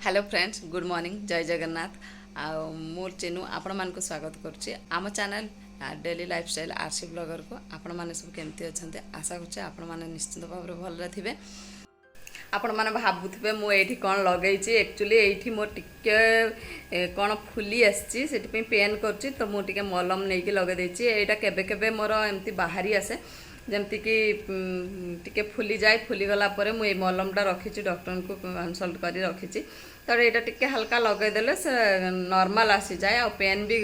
Hello friends good morning जय जगन्नाथ मोर चेनु आपण मान को स्वागत करुच्ची आम channel daily lifestyle RC blogger को आपण माने सब केमती अच्छा आशा करछे आपण माने निश्चित भाव भल थे आपण माने भाबुथिबे मु एठी कोन लगेइछि एक्चुअली एठी मोर टिके कोन फुली आछि सेठी पे पेन करछि तो मु टिके मलम नै कि लगे देछि एटा केबे केबे मोर एमती बाहरी आसे जमती कि टिके फुली जाए फुली गला परे मु ए मलमटा रखिछि डॉक्टर को कंसल्ट करी रखिछि तो एटा टिके हल्का लगे देले से नॉर्मल आसी जाए और पेन भी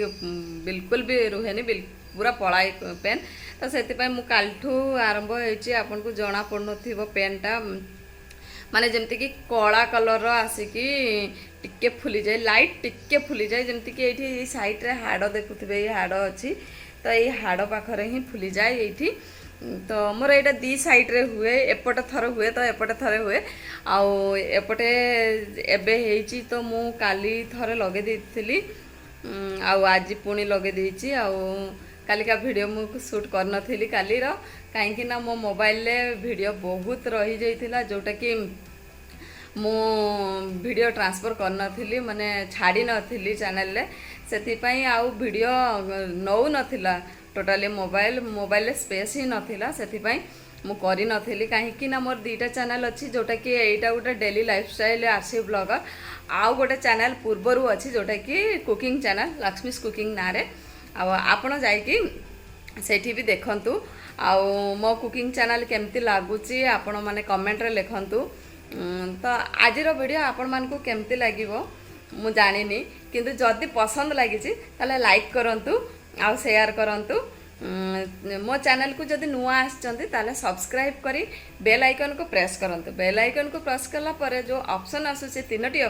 बिल्कुल भी रुहेनी पूरा पळाई पेन तो सेति पय मु कालठू आरंभ होइछि आपन को जणा पड़नथिबो पेनटा माने जमती कि कला कलर आसिकी टिके फुली जाए लाइट टिके फुली जाए जमती कि एठी साइड रे हाड़ देखुथिबे ये हाड़ अछि तो ये हाड़ पाखरे ही फुली जाए एठी तो मोर यहाँ दी साइड रे हुए एपटे थर हुए तो एपटे थरे हुए आउ एपटे एबे हेची तो मु काली थरे लगे देइथिली आउ आज पुणी लगे देइची आउ कालिका वीडियो मु शूट कर नथिली काली रो काहेकि ना मो मोबाइल ले वीडियो बहुत रही जाइथिला जोटा कि मु वीडियो ट्रांसफर कर नथिली माने छाड़ी नथिली चैनल ले सेति पई आउ वीडियो नौ नथिला टोटाली मोबाइल स्पेस ही नथिला सेति पई मु करी नथिली काहेकि ना मोर दीटा चैनल अछि जोटा कि एटा गोटे डेली लाइफस्टाइल आरसी ब्लॉगर आउ गोटे चैनल पूर्वरु अछि जोटा कि कुकिंग चैनल लक्ष्मीज कुकिंग नारे आपण जाइकी सेठी भी देखंतु आउ मो कुकिंग चैनल केमती लागुची आपण माने कमेंट रे लिखंतु तो आजिर वीडियो आपण मान को केमती लागिवो मु जानिनी किंतु जदी पसंद लागिची ताले लाइक करंतु आउ शेयर करंतु मो चैनल को जदी नुआ आछंती ताले सब्सक्राइब करी बेल आइकन को प्रेस करंतु बेल आइकन को प्रेस करला परे जो ऑप्शन आसुची तीनोटी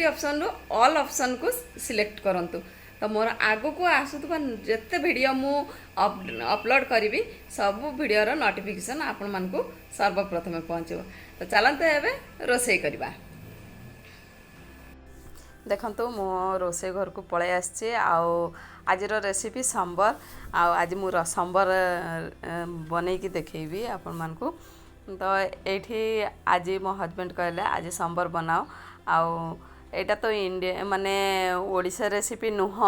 ऑप्शन रो ऑल ऑप्शन को सिलेक्ट करंतु तो मोर आगो को आसुतबा जत्ते वीडियो मु अपलोड करी सब वीडियो रो नोटिफिकेशन आपण मान को सर्वप्रथम पहुँचो तो चलते एबे रोसई करबा देखंतु मो रोसई घर को पळे आछे आज रेसिपी सांबर आज मु सांबर बनै की देखेबी आपण मान को तो एठी आज मो हस्बैंड कहले आज सांबर बनाओ एटा तो इंडिया माने ओडिशा रेसिपी नुह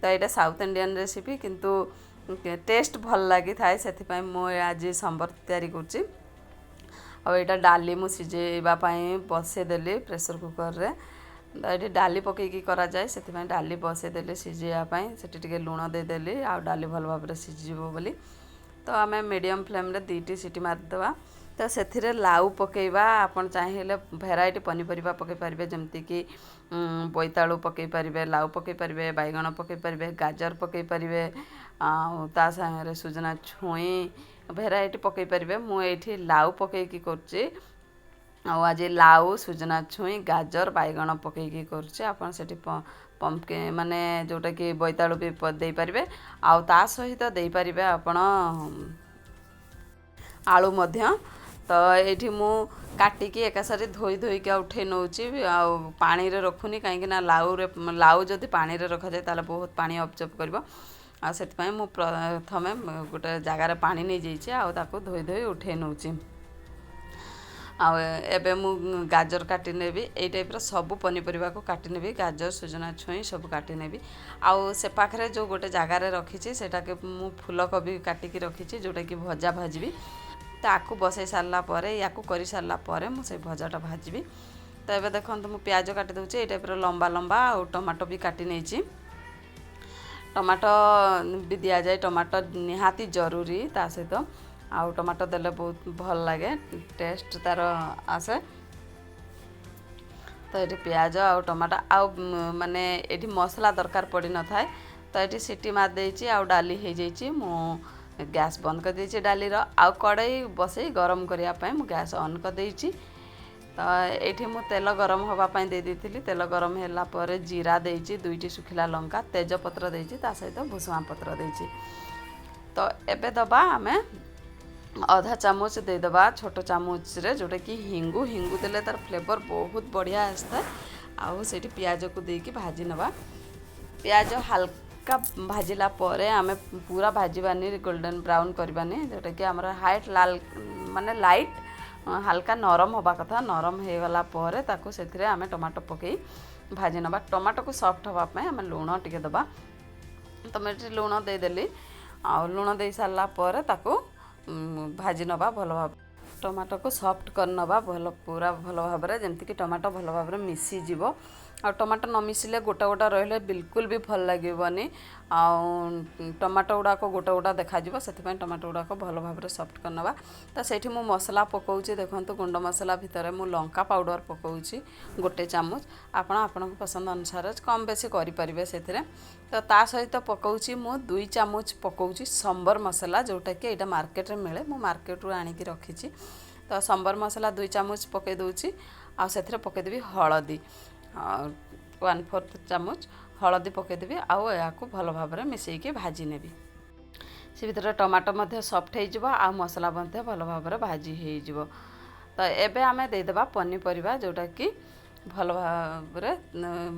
तो यहाँ साउथ इंडियन रेसिपी किंतु टेस्ट भल लगी थाए से मु आज सांबर तैयारी करछि आटा डाली मु सिझेबा बसईदेली प्रेसर कुकर रे तो ये डाली पकईकी करा जाए से डाली बसईदेली सिझेबाई से लुण देदेली आ डाली भल भाव सिझिबो बोली तो आम मीडियम फ्लेम रे 2टी सीटी मारदेवा तो से लाउ पकेबा आपन चाहिए भेराइटी पनीपरिया पकई पारे जमती कि बोईतालु पकई पारे लाउ पकई पारे बैगण पकई पारे गाजर पकई पारे ता सागे सुजना छुई भेराइटी पकई पारे मुझे लाउ पकईकी करछि आज लाउ सुजना छुई गाजर बैगण पकईकी करछि आपन सेठी पंपकिन माने जोटा कि बोईतालु भी दे पारे आउ ता सहित दे पारे आपन आलू मध्य तो ये मु काटिकी एकासारी धोई उठे नौची पानी रे रखुनी कहीं लाउ जदि पानी रे रखा जाए ताले बहुत पानी अब्जर्व करबो से मु प्रथमे गोटे जगार पानी नहीं जाइए आको धोई उठे नौची एबे मु गाजर काटी नेबी ए टाइप सब पनीपरिया को काटी नेबी गाजर सुजना छुई सब काटी नेबी आउ से पाखरे जो गोटे जगार रखी सेटा के मु फूलकोबी काटिकी रखी जोटा कि भजा भाजबी तो आपको बसई सारा पर या कर सारापर मुझे भजाटा भाजबी तो ये देखो मु प्याज काटी दूचे ये टाइप लंबा लंबा और टमाटो भी काटी नहीं टमाटो भी दि जाए टमाटो निहाती जरूरी ता सहित आउ टमाटो देले बहुत भल लगे टेस्ट तार आसे तो ये प्याज आउ टमाटो आउ माने ये मसला दरकार पड़ी न थाए तो ये सीटी मार देछि आउ डाली हो जाइछि मु गैस बंद कर देछि डाली रो आउ कड़ाई बसई गरम करने मु गैस ऑन कर देछि तो ये मु तेल गरम होगा दे देथिली तेल गरम होला पर जीरा देछि 2टी सुखिला लंका तेजपत्र देछि ता सहित भुसुआ पत्र देछि तो एबे दबा आमे आधा चामच देदेबा छोट चामच रे जोटा कि हिंगू देले तार फ्लेवर बहुत बढ़िया आसता आउ से पियाज को देकी भाजी नवा पियाज हल्का भाजिला परे आमे पूरा भाजबानी गोल्डन ब्राउन करबानी जोटा कि हमर हाइट लाल माने लाइट हाल्का नरम होबा कथा नरम हो गला परे ताकू सेथिरे आमे टमाटो पकई भाजी नबा टमाटो को सॉफ्ट होबा पय आमे लूण टिके दबा तो मैं लूण दे देली आ लूण दे सारला परे ताकू भाजी नबा भल भाव टमाटो को सॉफ्ट कर नबा भल पूरा भल भाव रे जेमति कि टमाटो भल भाव रे मिसी जीवो आ टमाटो न मिसिले गोटा गोटा रहिले बिल्कुल भी भल लागिबनी आ टमाटो गुडा को गोटा गोटा देखा जीवो सेति पय टमाटो गुडा को भल भाव रे सॉफ्ट कर नबा त सेठी मु मसला पकाउची देखंतु गुंड मसला भितरे मु लंका पाउडर पकाउची गोटे चामच आपण आपन पसंद अनुसार कम बेसी करि परिबे सेथिरे तो ता सहित पकाउची मु 2 चामच पकाउची संबर मसला जोटा कि एटा मार्केट रे मिले मु मार्केट रु आनी कि रखिची तो संबर मसला 2 चामच पके दोची आ सेथिरे पके देबी हळदी 1/4 चामच हळदी पके देबी आ याकू भल भाव रे मिसई के भाजी नेबी से भीतर टमाटो मध्ये सॉफ्ट हो जिवो आ मसला मध्ये भल भाव रे भाजी हो जिवो तो एबे आमे दे देबा पनीपरिबा जोटा कि भल भाव रे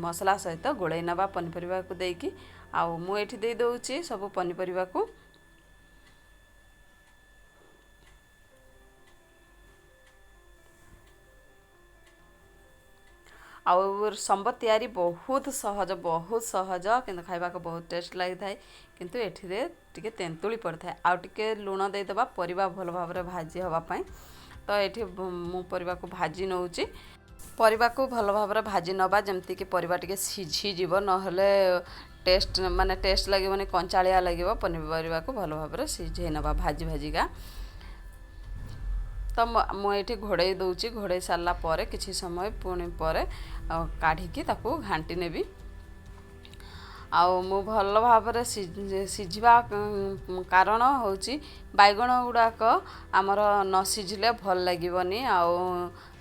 मसला सहित गोळै नबा पनीपरिबा को देकी आ मु एठी दे दोची सब पनीपरिबा को आउर संबर तैयारी बहुत सहज किंतु खाइबा को बहुत टेस्ट लगी थाए किंतु एठिरे टिके तेंतुली पड़ थाए आ टिके लूण दे देबा परिबा भल भाव रे भाजी हवा पई तो एठी मु परिबा को भाजी नउची परिबा को भल भाव रे भाजी नबा जेमति कि परिबा टिके सिझी जीवो न हले टेस्ट माने टेस्ट लागिबनी कंचाळिया लागिबो पनीपरिबा को भल भाव रे सिझे नबा भाजी भाजीगा तो मुझे घोड़े दूची घोड़े सारा पर किसी समय पुणी पर काढ़ी ताकू घाटी नेबी मु भल भाव सिझा कारण हूँ बैगण गुड़ाक आमर न सिझिले भल लगे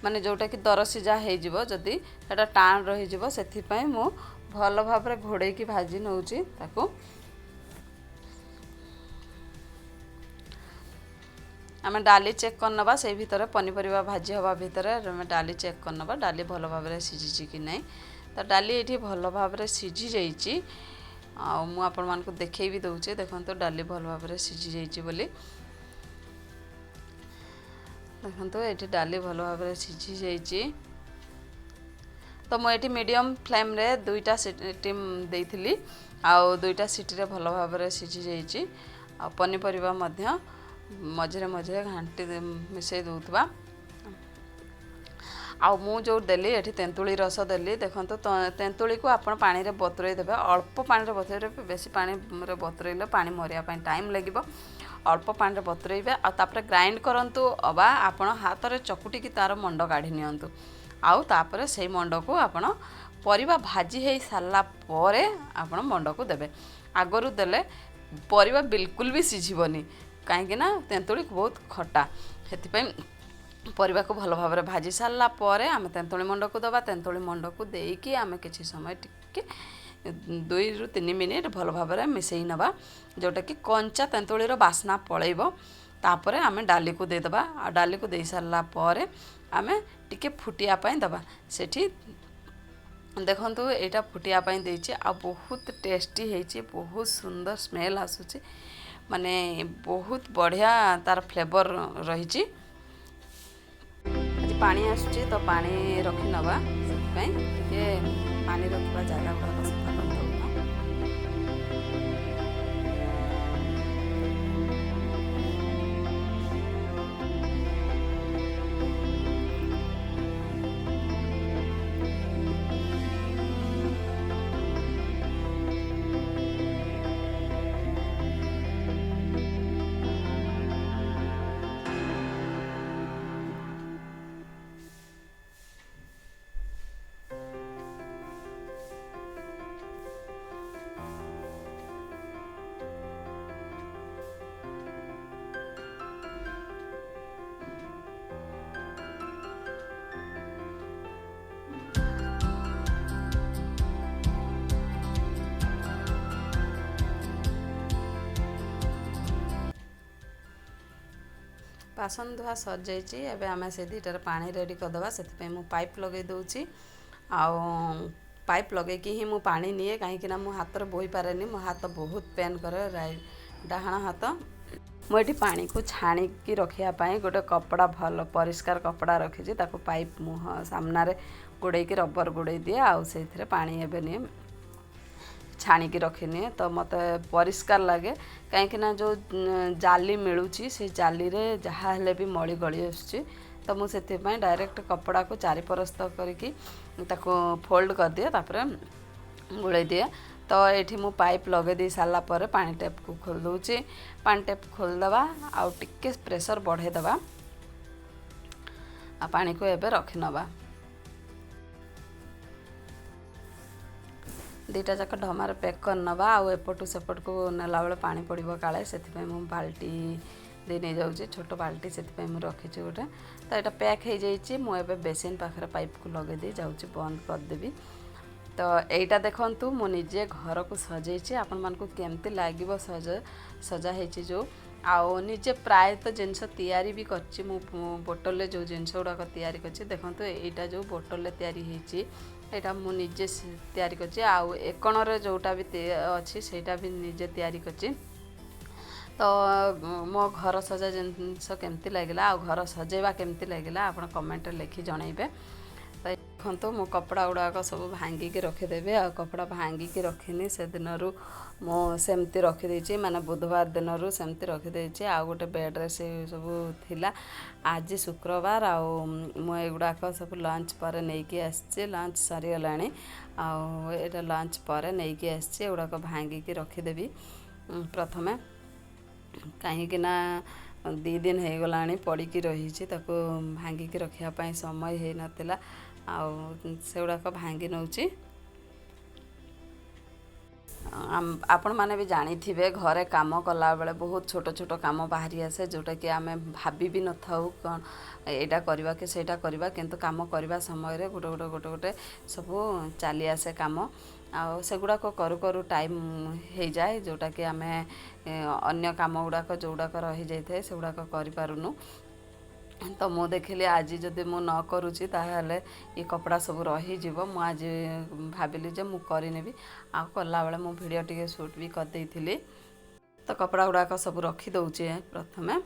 माने जोटा कि दर सिझा हो जदि सेटा टाण रही से मु भल भाव घोड़े की भाजी नौची ताकू आमे डाली चेक करनबा से भीतर पनीपरिबा भाजी हवा भीतर आमे डाली चेक करनबा डाली भल भाव रे सिझी कि नहीं तो डाली एठी भल भाव रे सिझी जाइची आ मु आपन मान को देखै भी दउचे देखन तो डाली भल भाव रे सिझी जाइची बोली देखन तो एठी डाली भल भाव रे सिझी जाइची तो मु एठी मीडियम फ्लेम रे दुईटा सीटी देइथिली आ दुईटा सीटी रे भल भाव रे सिझी जाइची आ पनीपरिबा मध्य मझे मझे घाटी मिसई दूथबा आ मु जो देली एठी तेंतुली रस देली देखंतु तेंतुली को आपण पानी रे बतुरई देबे अल्प पानी रे बतुरई देबे बेसी पानी रे बतुरईले पानी मरिया पई टाइम लागिबो अल्प पानी रे बतुरईबे आ तापर ग्राइंड करंतु अबा आपण हाथ रे चकुटी की तार मंड काढी नियंतु आउ तापर सेई मंड को आपण परिबा भाजी हेई सारला परे आपण मंड को देबे आगरु देले परिबा बिल्कुल भी सिझिबनी कहीं ना तेंतुली बहुत खटा से परिबा को भल भाव भाजी सारा पर आम तेंतुली मंड को दबा तेंतुली मंड को देकी आम किसी समय टिके 2 ରୁ 3 मिनिट भल भाव मिसई नबा जोटा कि कंचा तेंतुलीर बास्ना पलैब तापर आम डाली को देदबा आ डाली को दे सारा पर आम टिके फुटिया पाई दबा सेठी देखंतु एटा फुटिया पाई देछि आ बहुत टेस्टी हेछि बहुत सुंदर स्मेल आसुछि माने बहुत बढ़िया तार फ्लेवर रही पानी आसुची तो पानी रखी नवा से पानी रखा जगह गुड़ा सफा कर बासन धुआ सर जाइए एवं आम से दुटार पानी रेडी करदे से मु पाइप लगे दूची पाइप लगे ही मु पानी निए कहीं मो हाथ बोही पारे मो हाथ बहुत पेन करे डाहाण हाथ मुझे पानी को छाणिकी रखापी गोटे कपड़ा भल परिष्कार कपड़ा रखी पाइप मुह सामने गोड़े रबर गोड़े दिए आउ से पानी एवं निए छाणिकी रखिनिए तो मत परिष्कार लगे कहीं जो जाली मिलूँ से जाली रे जहाँ हेले भी मली गली आसुची तो मुझे डायरेक्ट कपड़ा को चारि परस्त करके फोल्ड कर दिए तापर गोड़े दिए। तो ये मु पाइप लगे दी सारा पर पानी टैप को खोल दूची पानी टैप खोलदेवा आउ टिके प्रेशर बढ़ेदेवा आ पानी को एबे रखी नवा दीटा जाक ढमार पैक कर नवा आउ एपटू सेपट को नेला बेले पानी पड़ो काले से बाल्टी दे नहीं जाऊँगी छोट बाल्टी से मुझे रखी गोटे तो यहाँ पैक हो जाइए मुझे बेसिन पाखे पाइप को लगे दी जाऊँगी बंद करदेवी। तो यहीटा देखु मुझे घर को सजाई आपण मानक केमती लगे सजा है जो आउ निजे प्राय तो जिनस तैयारी भी करची मु बोतल जो जिनस गुड़ाक तैयारी करची देखो यहाँ जो बोतल तैयारी होती यहाँ मु निजे तैयारी करची आउ एकणरे जोटा भी अच्छी सेटा भी निजे तैयारी करची। तो मो घर सजा जिनस केमती लगे आ घर सजेवा केमती लगे आप कमेंट लिखि जनइबे। तो देखो मो कपड़ा गुड़ाक सब भांगिकी रखीदेवी आ कपड़ा भांगिकी रखिनी से दिनरू मो सेमती रखीदे माने बुधवार दिनरू सेमती रखीदे आ गोटे बेड्रे से सब थिला आज शुक्रवार आउ मो एगुड़ाक सब लंच पर नहीं आसी लंच सरीगलाणी आटा लंच पर नहीं आसी एगुड़ाक भांगिकी रखीदेवी प्रथमे कहीं दी दिन हो गला पड़ी रही भांगिकी रखापी समय हो नाला से गुड़ाक भांगी नौची। आपण माने भी जानी थे घरे काम कला बेले बहुत छोट छोट काम बाहरी आसे जोटा कि आम भाभी भी न था कौन एटा करवा कि सेटा करवा किंतु काम करवा समय गोटे गोटे गोटे गोटे सब चली आसे काम आ से गुड़ाक करू करू टाइम हो जाए जोटा कि आम अन्य काम गुड़ाक जो गुड़ाक रही जाए से गुड़ाक करूँ। तो मु देखिली आज जदि मु न करुँची ताहले ये कपड़ा सब रही मु आज भाविली जे मु करनेबी आ कला बेले मु वीडियो टिके शूट भी कर देइथिली। तो कपड़ा गुड़ाक सब रखी दउची प्रथमे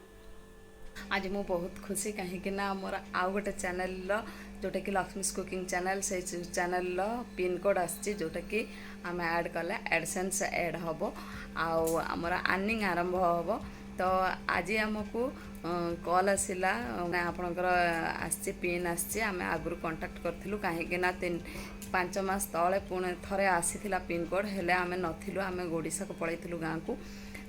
आज मु बहुत खुशी कहीं मोर आउ गोटे चैनल जोटा कि लक्ष्मीज कुकिंग चैनल से चैनल पिन कोड आसी जोटा कि आम ऐड कले एडसेंस ऐड हम आमर अर्निंग आरंभ हम। तो आज आमको कॉल आसला आपणकर आसी पिन आसी आम आगु कंटाक्ट करूँ कहीं 3-5 मास तले पुणे थे आसी पिन कोड हेले आम नथिलु आम ओडिशा को पलैलु गाँव को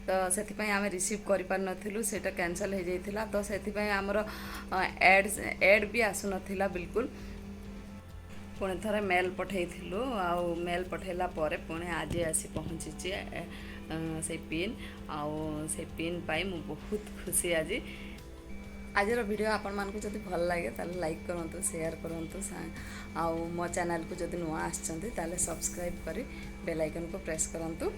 तो से आम रिसीव कर सेटा कैंसल हो जाइथिला। तो से आमर एड भी आसु नथिला बिल्कुल पुणे थरे मेल पठेइथिलु आउ मेल पठेला परे पुणे आज आसी पहुँची से पिन आउ से पिन पाई मु बहुत खुशी आज वीडियो आपण मानकु जदि भल लगे ताले लाइक करंतु शेयर करंतु आउ मो चैनल को जदि नुआ आछंती ताले सब्सक्राइब करी बेल आइकन को प्रेस करंतु।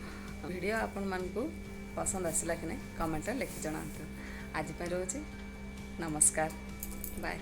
वीडियो आपण मानकु पसंद आसला कि नहीं कमेंट लिखि जणांतु। आज पे रोची नमस्कार बाय।